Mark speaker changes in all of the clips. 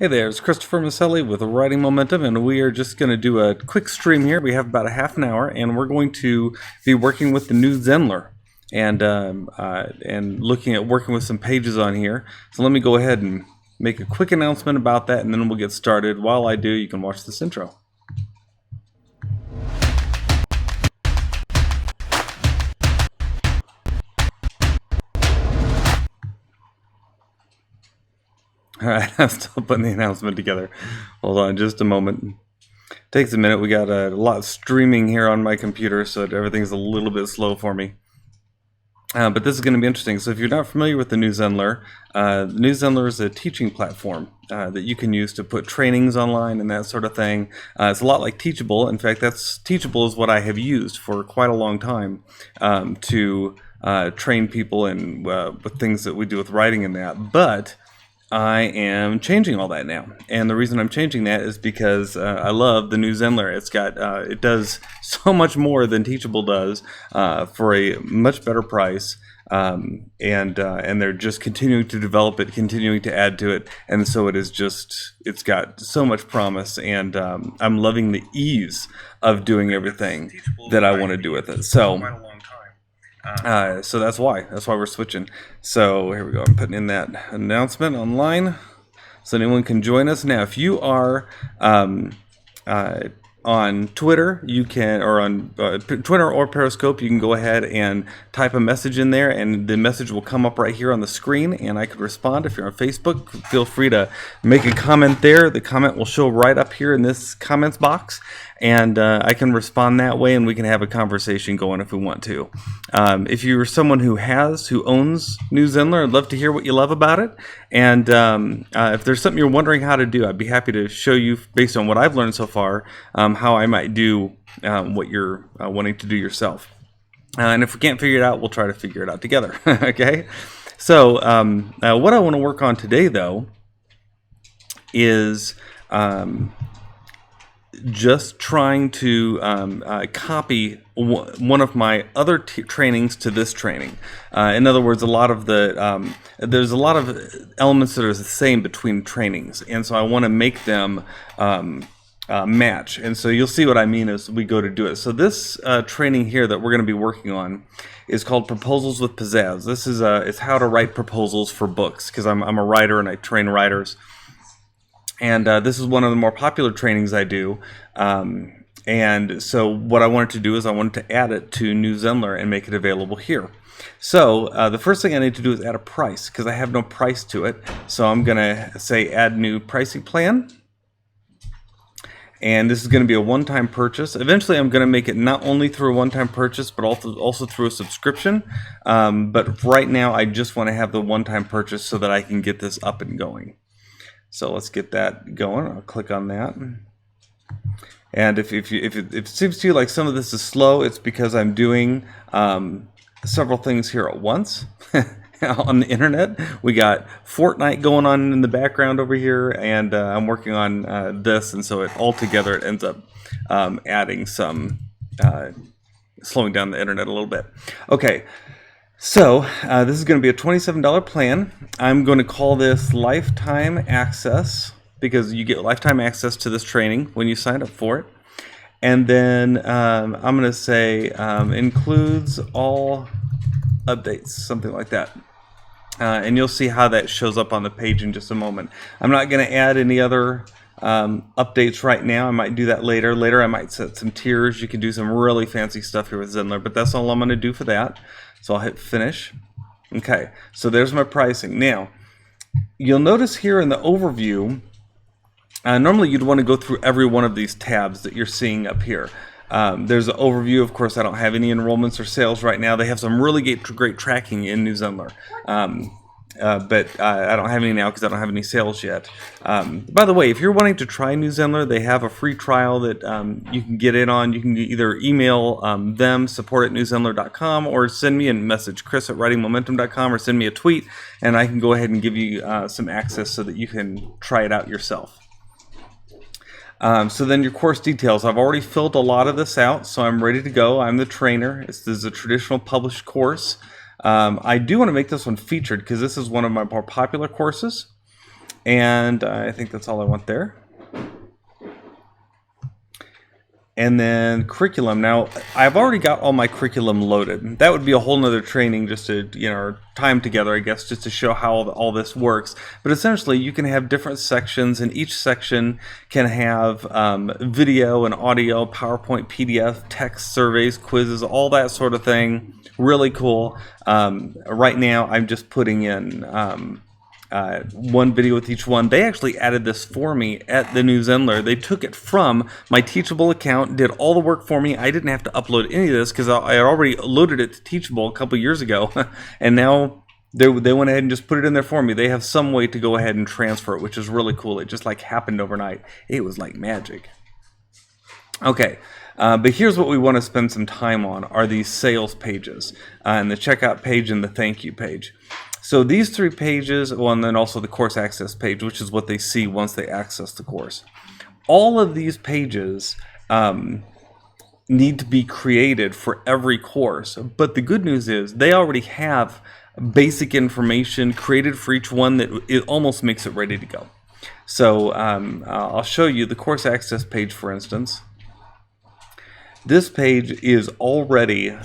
Speaker 1: Hey there, it's Christopher Maselli with Writing Momentum, and we are just going to do a quick stream here. We have about a half an hour, and we're going to be working with the new Zenler and looking at working with some pages on here. So let me go ahead and make a quick announcement about that, and then we'll get started. While I do, you can watch this intro. All right, I'm still putting the announcement together. Hold on just a moment. Takes a minute. We got a lot streaming here on my computer, so everything's a little bit slow for me. But this is going to be interesting. So if you're not familiar with the new Zenler, the new Zenler is a teaching platform that you can use to put trainings online and that sort of thing. It's a lot like Teachable. In fact, Teachable is what I have used for quite a long time to train people in with things that we do with writing and that. But I am changing all that now, and the reason I'm changing that is because I love the new Zenler. It's got it does so much more than Teachable does for a much better price, and they're just continuing to develop it, continuing to add to it, and so it's got so much promise, and I'm loving the ease of doing everything that I want to do with it. So that's why we're switching. So here we go. I'm putting in that announcement online so anyone can join us. Now, if you are on Twitter, you can, or on Twitter or Periscope, you can go ahead and type a message in there, and the message will come up right here on the screen, and I could respond. If you're on Facebook, feel free to make a comment there. The comment will show right up here in this comments box, and I can respond that way, and we can have a conversation going if we want to. If you're someone who owns New Zenler, I'd love to hear what you love about it. And if there's something you're wondering how to do, I'd be happy to show you, based on what I've learned so far, how I might do what you're wanting to do yourself. And if we can't figure it out, we'll try to figure it out together. Okay? So what I want to work on today, though, is just trying to copy one of my other trainings to this training. In other words, there's a lot of elements that are the same between trainings, and so I want to make them match. And so you'll see what I mean as we go to do it. So this training here that we're going to be working on is called Proposals with Pizzazz. This is it's how to write proposals for books, because I'm a writer and I train writers. And this is one of the more popular trainings I do. And so what I wanted to do is I wanted to add it to New Zenler and make it available here. So the first thing I need to do is add a price, because I have no price to it. So I'm going to say add new pricing plan. And this is going to be a one-time purchase. Eventually I'm going to make it not only through a one-time purchase, but also through a subscription. But right now I just want to have the one-time purchase so that I can get this up and going. So let's get that going. I'll click on that. And if it seems to you like some of this is slow, it's because I'm doing several things here at once on the internet. We got Fortnite going on in the background over here, and I'm working on this, and so it ends up adding some slowing down the internet a little bit. Okay. So this is going to be a $27 plan. I'm going to call this Lifetime Access, because you get lifetime access to this training when you sign up for it. And then I'm going to say includes all updates, something like that. And you'll see how that shows up on the page in just a moment. I'm not going to add any other updates right now. I might do that later. Later I might set some tiers. You can do some really fancy stuff here with Zenler, but that's all I'm going to do for that. So I'll hit finish. Okay, so there's my pricing. Now, you'll notice here in the overview, normally you'd want to go through every one of these tabs that you're seeing up here. There's an overview. Of course, I don't have any enrollments or sales right now. They have some really great tracking in New Zenler. But I don't have any now because I don't have any sales yet. By the way, if you're wanting to try New Zenler, they have a free trial that you can get in on. You can either email them, support@newzenler.com, or send me a message, chris@writingmomentum.com, or send me a tweet, and I can go ahead and give you some access so that you can try it out yourself. So then your course details. I've already filled a lot of this out, so I'm ready to go. I'm the trainer. This is a traditional published course. I do want to make this one featured because this is one of my more popular courses. And I think that's all I want there. And then curriculum. Now, I've already got all my curriculum loaded. That would be a whole nother training just to, or time together, I guess, just to show how all this works. But essentially, you can have different sections, and each section can have video and audio, PowerPoint, PDF, text, surveys, quizzes, all that sort of thing. Really cool. Right now, I'm just putting in one video with each one. They actually added this for me at the New Zenler. They took it from my Teachable account, did all the work for me. I didn't have to upload any of this because I had already loaded it to Teachable a couple years ago. And now they went ahead and just put it in there for me. They have some way to go ahead and transfer it, which is really cool. It just like happened overnight. It was like magic. Okay. But here's what we want to spend some time on are these sales pages and the checkout page and the thank you page. So these 3 pages, well, and then also the course access page, which is what they see once they access the course. All of these pages need to be created for every course. But the good news is they already have basic information created for each one that it almost makes it ready to go. So I'll show you the course access page, for instance. This page is already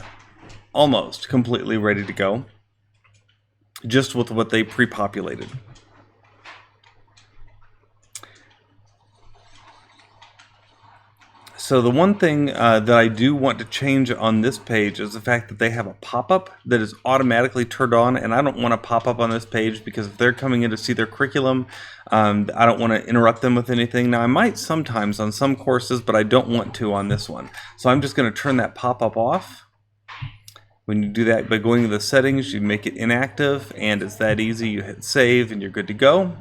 Speaker 1: almost completely ready to go, just with what they pre-populated. So the one thing that I do want to change on this page is the fact that they have a pop-up that is automatically turned on, and I don't want a pop-up on this page because if they're coming in to see their curriculum, I don't want to interrupt them with anything. Now I might sometimes on some courses, but I don't want to on this one. So I'm just going to turn that pop-up off. When you do that by going to the settings, you make it inactive, and it's that easy. You hit save and you're good to go.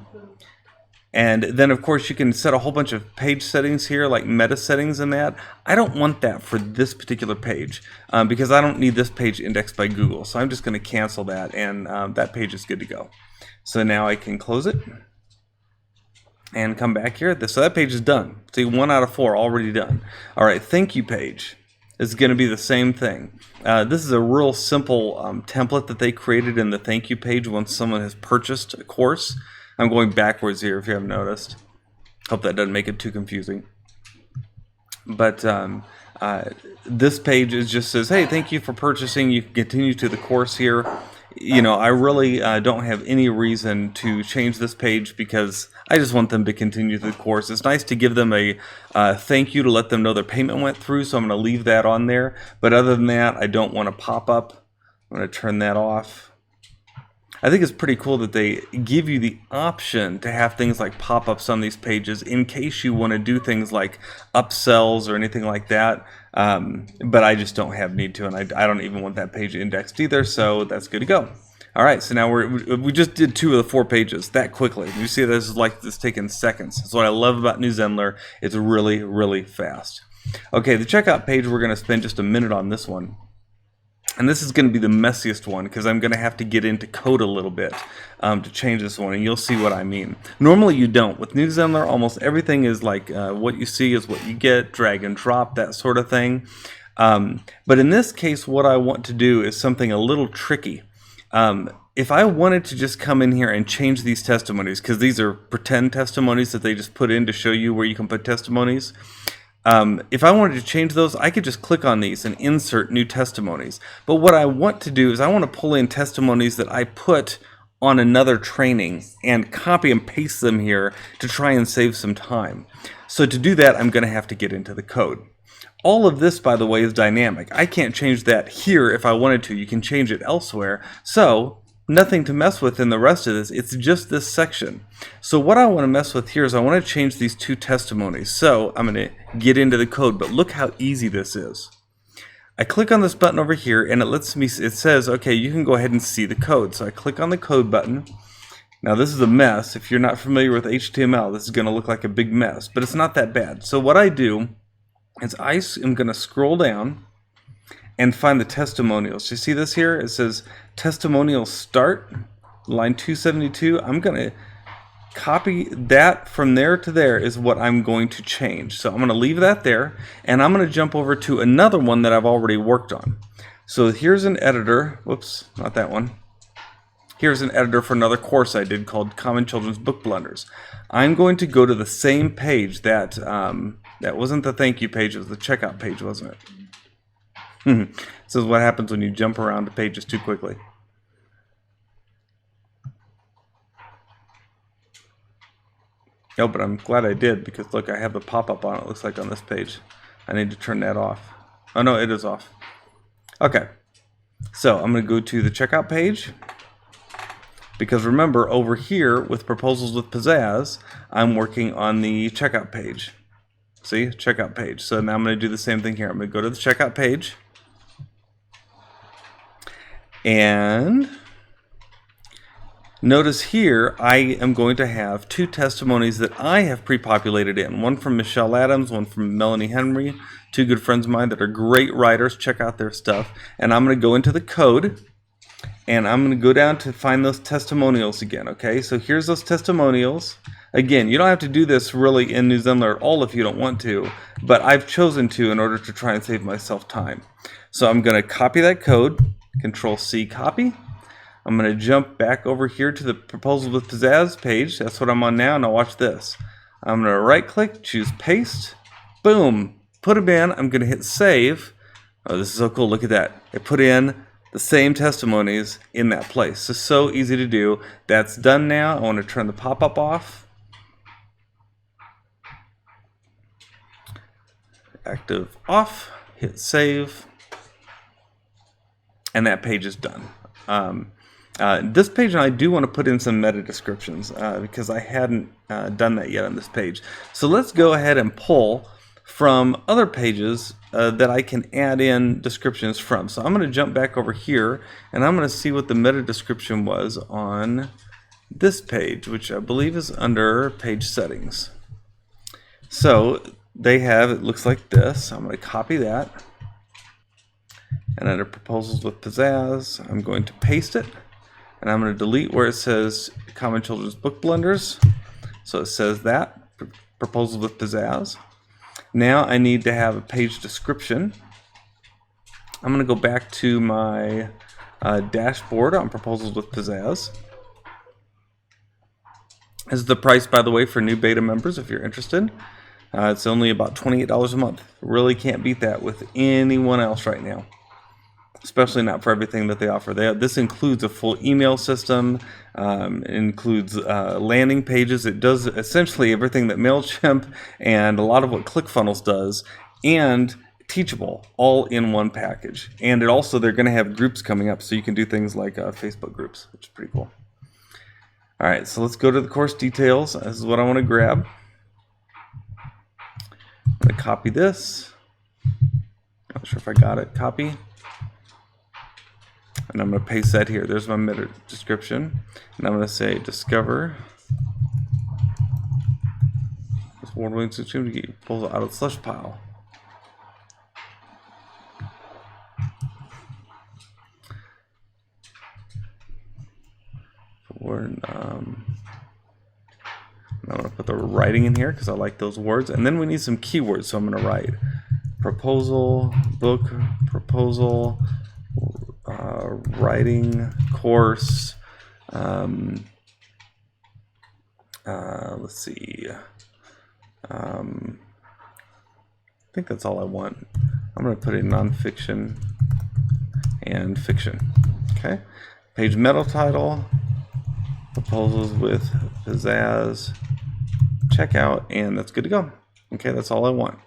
Speaker 1: And then of course you can set a whole bunch of page settings here, like meta settings and that. I don't want that for this particular page because I don't need this page indexed by Google. So I'm just going to cancel that, and that page is good to go. So now I can close it and come back here. So that page is done. See, 1 out of 4 already done. All right, thank you page is going to be the same thing. This is a real simple template that they created in the thank you page once someone has purchased a course. I'm going backwards here if you haven't noticed. Hope that doesn't make it too confusing. But this page just says, hey, thank you for purchasing. You can continue to the course here. I really don't have any reason to change this page because I just want them to continue the course. It's nice to give them a thank you to let them know their payment went through, so I'm going to leave that on there. But other than that, I don't want to pop up. I'm going to turn that off. I think it's pretty cool that they give you the option to have things like pop-ups on these pages in case you want to do things like upsells or anything like that. But I just don't have need to, and I don't even want that page indexed either, so that's good to go. All right, so now we just did 2 of the 4 pages that quickly. You see this is like this taking seconds. That's what I love about New Zenler. It's really, really fast. Okay, the checkout page, we're going to spend just a minute on this one. And this is going to be the messiest one because I'm going to have to get into code a little bit to change this one, and you'll see what I mean. Normally you don't. With New Zenler, almost everything is like what you see is what you get, drag and drop, that sort of thing. But in this case, what I want to do is something a little tricky. If I wanted to just come in here and change these testimonies, because these are pretend testimonies that they just put in to show you where you can put testimonies. If I wanted to change those, I could just click on these and insert new testimonies. But what I want to do is I want to pull in testimonies that I put on another training and copy and paste them here to try and save some time. So to do that, I'm going to have to get into the code. All of this, by the way, is dynamic. I can't change that here if I wanted to. You can change it elsewhere. So nothing to mess with in the rest of this. It's just this section. So what I want to mess with here is I want to change these 2 testimonies. So I'm going to get into the code, but look how easy this is. I click on this button over here and it says, okay, you can go ahead and see the code. So I click on the code button. Now this is a mess. If you're not familiar with HTML, this is going to look like a big mess, but it's not that bad. So what I do is I am going to scroll down and find the testimonials. You see this here? It says testimonial start, line 272. I'm going to copy that from there to there is what I'm going to change. So I'm going to leave that there, and I'm going to jump over to another one that I've already worked on. So here's an editor. Whoops, not that one. Here's an editor for another course I did called Common Children's Book Blunders. I'm going to go to the same page that that wasn't the thank you page, it was the checkout page, wasn't it? This is what happens when you jump around to pages too quickly. Oh, but I'm glad I did, because look, I have the pop-up on it, looks like on this page. I need to turn that off. Oh no, it is off. Okay, so I'm going to go to the checkout page, because remember, over here with Proposals with Pizzazz, I'm working on the checkout page. See, checkout page. So now I'm going to do the same thing here. I'm going to go to the checkout page, and notice here I am going to have 2 testimonies that I have pre-populated in. One from Michelle Adams, one from Melanie Henry, 2 good friends of mine that are great writers. Check out their stuff. And I'm going to go into the code, and I'm going to go down to find those testimonials again. Okay, so here's those testimonials. Again, you don't have to do this really in New Zenler at all if you don't want to, but I've chosen to in order to try and save myself time. So I'm going to copy that code, Control-C copy. I'm going to jump back over here to the Proposals with Pizzazz page. That's what I'm on now. Now watch this. I'm going to right click, choose paste, boom, put them in. I'm going to hit save. Oh, this is so cool. Look at that. I put in the same testimonies in that place. It's so easy to do. That's done now. I want to turn the pop-up off. Active off, hit save, and that page is done. This page, I do want to put in some meta descriptions because I hadn't done that yet on this page. So let's go ahead and pull from other pages that I can add in descriptions from. So I'm going to jump back over here, and I'm going to see what the meta description was on this page, which I believe is under page settings. So they have, it looks like this. I'm going to copy that, and under Proposals with Pizzazz, I'm going to paste it, and I'm going to delete where it says Common Children's Book Blunders. So it says that, Proposals with Pizzazz. Now I need to have a page description. I'm going to go back to my dashboard on Proposals with Pizzazz. This is the price, by the way, for new beta members if you're interested. It's only about $28 a month. Really can't beat that with anyone else right now, especially not for everything that they offer. This includes a full email system, it includes landing pages. It does essentially everything that MailChimp and a lot of what ClickFunnels does, and Teachable, all in one package. And it also, they're going to have groups coming up, so you can do things like Facebook groups, which is pretty cool. All right, so let's go to the course details. This is what I want to grab. I'm going to copy this. Not sure if I got it. Copy. And I'm going to paste that here. There's my meta description. And I'm going to say discover this award-winning system to get your proposal out of the slush pile. I'm going to put the writing in here because I like those words. And then we need some keywords. So I'm going to write proposal, book, proposal, writing, course. Let's see. I think that's all I want. I'm going to put in nonfiction and fiction. Okay. Page meta title, Proposals with Pizzazz, checkout, and that's good to go. Okay, that's all I want.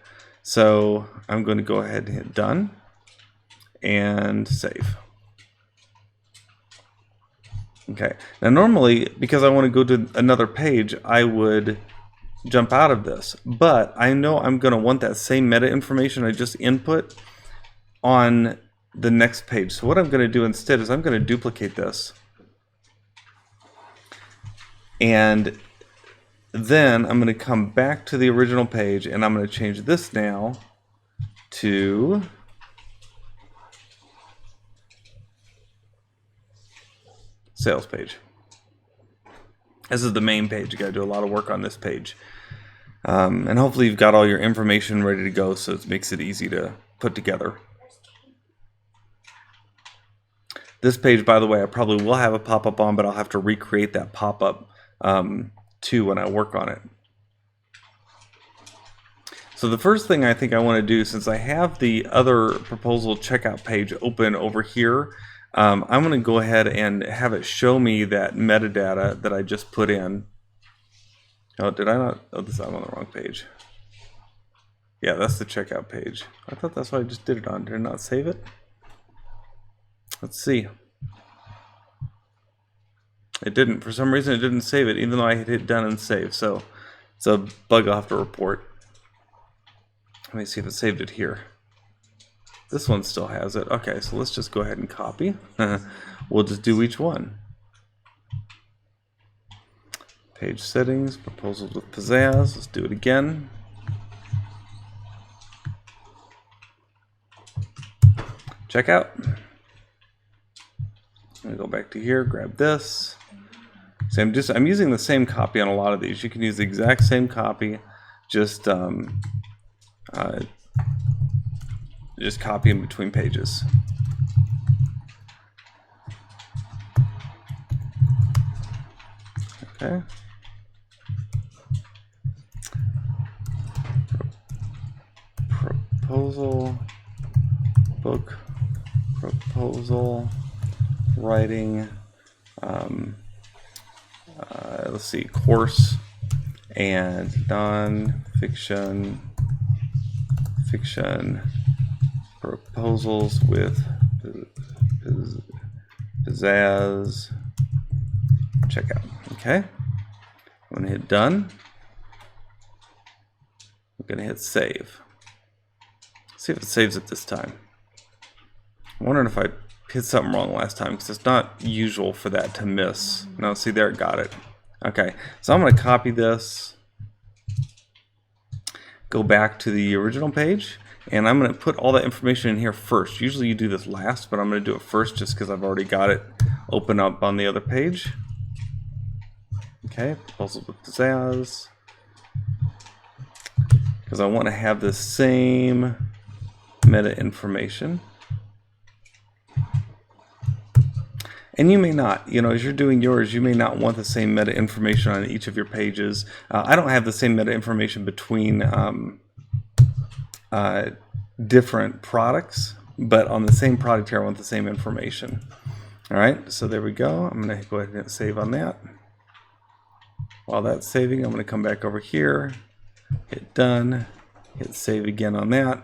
Speaker 1: So I'm going to go ahead and hit done and save. Okay, now normally, because I want to go to another page, I would jump out of this, but I know I'm going to want that same meta information I just input on the next page. So what I'm going to do instead is I'm going to duplicate this, and then I'm going to come back to the original page, and I'm going to change this now to sales page. This is the main page. You got to do a lot of work on this page. And hopefully you've got all your information ready to go, so it makes it easy to put together. This page, by the way, I probably will have a pop-up on, but I'll have to recreate that pop-up too when I work on it. So the first thing I think I want to do, since I have the other proposal checkout page open over here, I'm going to go ahead and have it show me that metadata that I just put in. Oh, did I not? Oh, I'm on the wrong page. Yeah, that's the checkout page. I thought that's what I just did it on. Did I not save it? Let's see. It didn't. For some reason, it didn't save it, even though I had hit done and save. So it's a bug I'll have to report. Let me see if it saved it here. This one still has it. Okay, so let's just go ahead and copy. We'll just do each one. Page settings, proposals with pizzazz. Let's do it again. Checkout. I'm gonna go back to here, grab this. So I'm using the same copy on a lot of these. You can use the exact same copy, just copy in between pages. Okay. Proposal, book, proposal, writing, let's see, course, and non-fiction, fiction, proposals with pizzazz, checkout. Okay, I'm going to hit done. I'm going to hit save. See if it saves it this time. I'm wondering if I hit something wrong last time, because it's not usual for that to miss. No, see there, it got it. Okay, so I'm going to copy this, go back to the original page, and I'm going to put all that information in here first. Usually you do this last, but I'm going to do it first just because I've already got it open up on the other page. Okay, proposal with pizzazz, because I want to have the same meta information. And you may not, as you're doing yours, you may not want the same meta information on each of your pages. I don't have the same meta information between different products, but on the same product here, I want the same information. All right, so there we go. I'm going to go ahead and hit save on that. While that's saving, I'm going to come back over here, hit done, hit save again on that.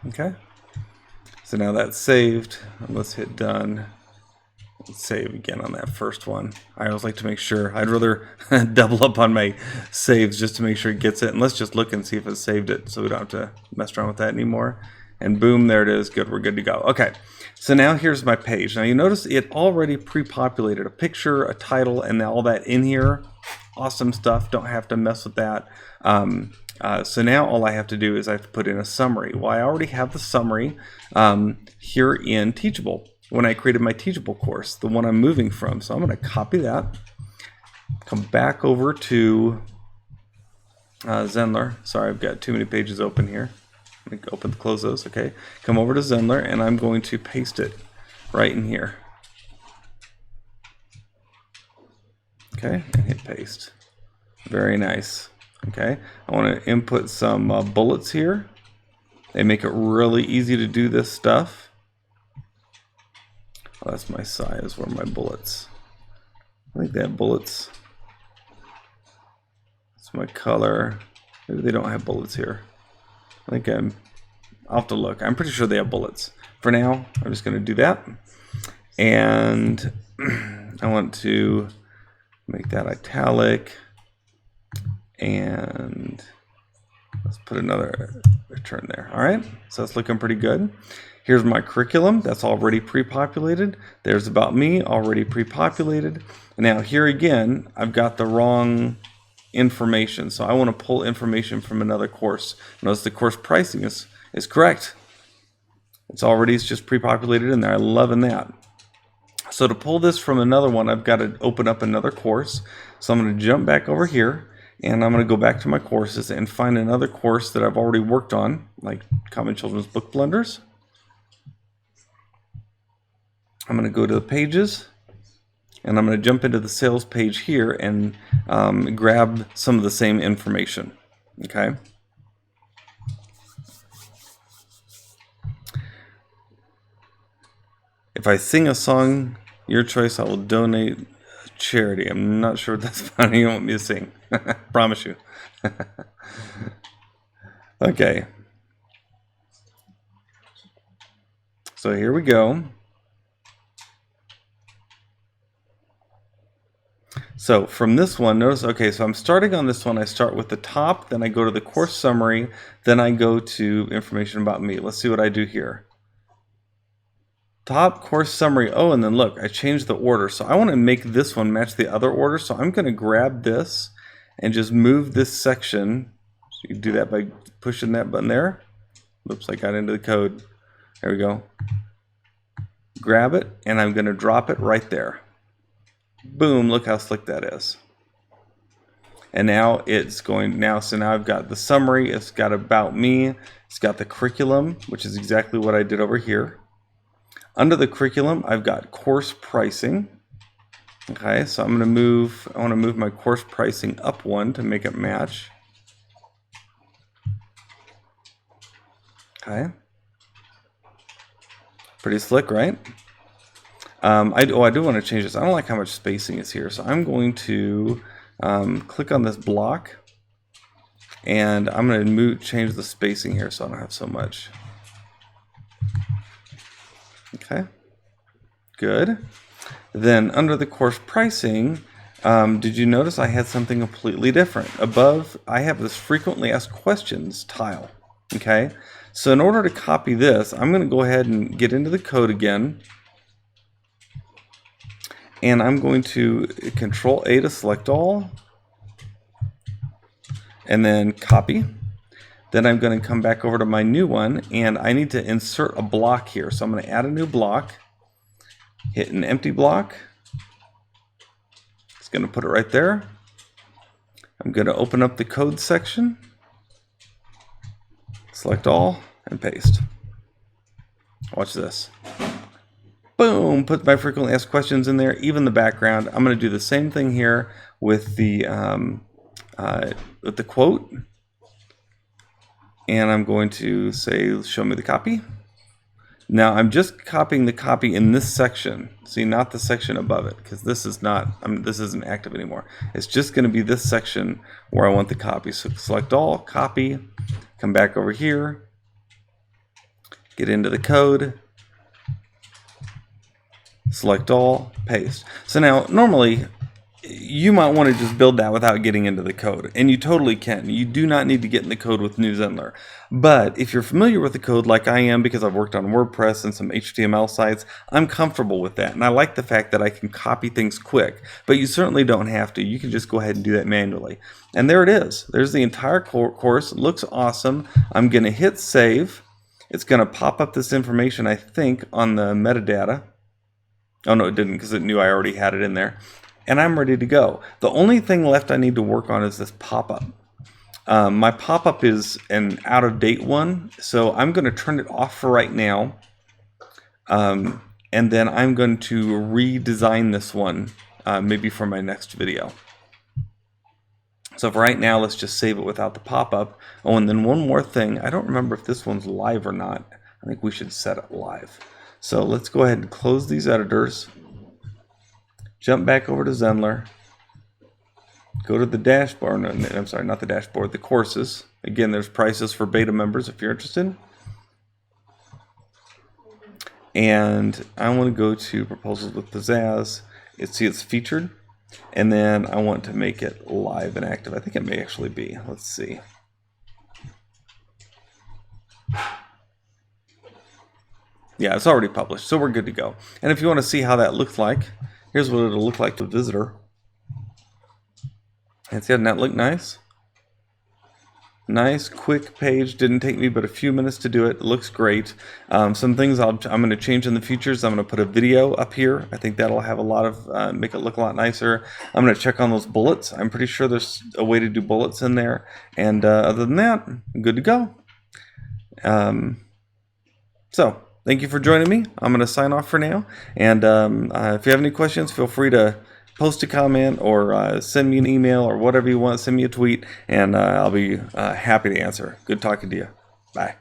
Speaker 1: Okay. So now that's saved. Let's hit done. Let's save again on that first one. I always like to make sure. I'd rather double up on my saves just to make sure it gets it. And let's just look and see if it saved it, so we don't have to mess around with that anymore. And boom, there it is. Good, we're good to go. Okay, so now here's my page. Now you notice it already pre-populated a picture, a title, and all that in here. Awesome stuff. Don't have to mess with that. So now all I have to do is I have to put in a summary. Well, I already have the summary here in Teachable when I created my Teachable course, the one I'm moving from. So I'm going to copy that, come back over to Zenler. Sorry, I've got too many pages open here. Let me close those. Okay, come over to Zenler, and I'm going to paste it right in here. Okay, and hit paste. Very nice. Okay, I want to input some bullets here. They make it really easy to do this stuff. Oh, that's my size. Where are my bullets? I think they have bullets. That's my color. Maybe they don't have bullets here. I think I'll have to look. I'm pretty sure they have bullets. For now, I'm just going to do that. And I want to make that italic. And let's put another return there. All right, so that's looking pretty good. Here's my curriculum. That's already pre-populated. There's about me, already pre-populated. Now here again, I've got the wrong information. So I want to pull information from another course. Notice the course pricing is correct. It's just pre-populated in there. I'm loving that. So to pull this from another one, I've got to open up another course. So I'm going to jump back over here, and I'm going to go back to my courses and find another course that I've already worked on, like Common Children's Book Blenders. I'm going to go to the pages, and I'm going to jump into the sales page here and grab some of the same information. Okay. If I sing a song, your choice, I will donate charity. I'm not sure if that's funny. You want me to sing. Promise you. Okay. So here we go. So from this one, notice, okay, so I'm starting on this one. I start with the top, then I go to the course summary, then I go to information about me. Let's see what I do here. Top course summary. Oh, and then look, I changed the order. So I want to make this one match the other order. So I'm going to grab this and just move this section. So you do that by pushing that button there. Oops, I got into the code. There we go. Grab it, and I'm going to drop it right there. Boom, look how slick that is. And now it's going, so now I've got the summary, it's got about me, it's got the curriculum, which is exactly what I did over here. Under the curriculum, I've got course pricing. Okay, so I want to move my course pricing up one to make it match. Okay. Pretty slick, right? I do want to change this. I don't like how much spacing is here, so I'm going to click on this block, and I'm going to change the spacing here so I don't have so much. Okay, good. Then under the course pricing, did you notice I had something completely different? Above, I have this frequently asked questions tile. Okay, so in order to copy this, I'm going to go ahead and get into the code again. And I'm going to Control A to select all, and then copy. Then I'm going to come back over to my new one, and I need to insert a block here. So I'm going to add a new block, hit an empty block. It's going to put it right there. I'm going to open up the code section, select all, and paste. Watch this. Boom, put my frequently asked questions in there, even the background. I'm going to do the same thing here with the quote. And I'm going to say, show me the copy. Now I'm just copying the copy in this section. See, not the section above it, because this is not, this isn't active anymore. It's just going to be this section where I want the copy. So select all, copy, come back over here, get into the code, select all, paste. So now normally you might want to just build that without getting into the code, and you totally can. You do not need to get in the code with New Zenler. But if you're familiar with the code like I am, because I've worked on WordPress and some HTML sites, I'm comfortable with that, and I like the fact that I can copy things quick. But you certainly don't have to. You can just go ahead and do that manually. And there it is. There's the entire course. It looks awesome. I'm going to hit save. It's going to pop up this information, I think, on the metadata. Oh no, it didn't, because it knew I already had it in there. And I'm ready to go. The only thing left I need to work on is this pop-up. My pop-up is an out-of-date one, so I'm going to turn it off for right now. And then I'm going to redesign this one, maybe for my next video. So for right now, let's just save it without the pop-up. Oh, and then one more thing. I don't remember if this one's live or not. I think we should set it live. So let's go ahead and close these editors. Jump back over to Zenler. Go to the dashboard. No, I'm sorry, not the dashboard, the courses. Again, there's prices for beta members if you're interested. And I want to go to Proposals with Pizzazz. See, it's featured. And then I want to make it live and active. I think it may actually be. Let's see. Yeah, it's already published, so we're good to go. And if you want to see how that looks like, here's what it'll look like to a visitor. And see, doesn't that look nice? Nice, quick page. Didn't take me but a few minutes to do it. It looks great. Some things I'm going to change in the futures. I'm going to put a video up here. I think that'll have a lot of, make it look a lot nicer. I'm going to check on those bullets. I'm pretty sure there's a way to do bullets in there. And other than that, I'm good to go. So thank you for joining me. I'm going to sign off for now. And if you have any questions, feel free to post a comment or send me an email or whatever you want. Send me a tweet, and I'll be happy to answer. Good talking to you. Bye.